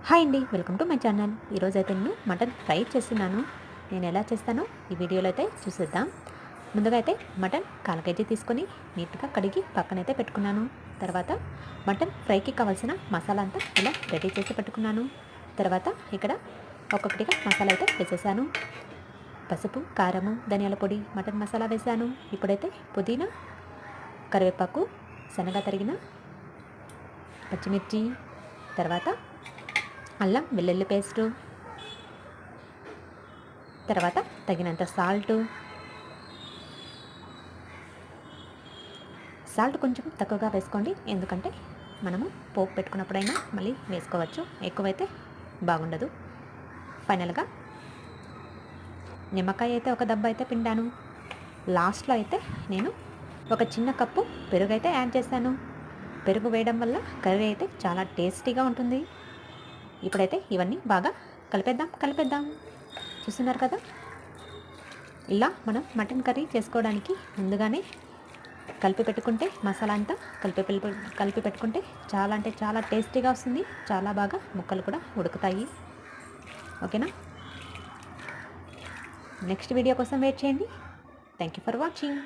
Hi అండి, welcome to my channel. ఈరోజు అయితే నేను మటన్ ఫ్రై చేస్తున్నాను. నేను ఎలా చేస్తానో ఈ వీడియోలో అయితే చూసేద్దాం. ముందుగా అయితే మటన్ 1/4 కేజీ తీసుకొని నీట్గా కడిగి పక్కనైతే పెట్టుకున్నాను. తర్వాత మటన్ ఫ్రైకి కావాల్సిన మసాలా అంతా ఇలా రెడీ చేసి పెట్టుకున్నాను. తర్వాత ఇక్కడ ఒక్కొక్కటిగా మసాలా అయితే వేసేసాను. పసుపు, కారము, ధనియాల పొడి, మటన్ మసాలా వేసాను. ఇప్పుడైతే పుదీనా, కరివేపాకు, శనగ తరిగిన పచ్చిమిర్చి, తర్వాత అల్లం వెల్లుల్లి పేస్టు, తర్వాత తగినంత సాల్ట్ కొంచెం తక్కువగా వేసుకోండి, ఎందుకంటే మనము పోపు పెట్టుకున్నప్పుడైనా మళ్ళీ వేసుకోవచ్చు. ఎక్కువైతే బాగుండదు. ఫైనల్గా నిమ్మకాయ అయితే ఒక దెబ్బ అయితే పిండాను. లాస్ట్లో అయితే నేను ఒక చిన్న కప్పు పెరుగు అయితే యాడ్ చేశాను. పెరుగు వేయడం వల్ల కర్రీ అయితే చాలా టేస్టీగా ఉంటుంది. ఇప్పుడైతే ఇవన్నీ బాగా కలిపేద్దాం. చూస్తున్నారు కదా, ఇలా మనం మటన్ కర్రీ చేసుకోవడానికి ముందుగానే కలిపి పెట్టుకుంటే, మసాలా అంతా కలిపి పెట్టుకుంటే చాలా అంటే చాలా టేస్టీగా వస్తుంది. చాలా బాగా ముక్కలు కూడా ఉడుకుతాయి. ఓకేనా? నెక్స్ట్ వీడియో కోసం వెయిట్ చేయండి. Thank you for watching.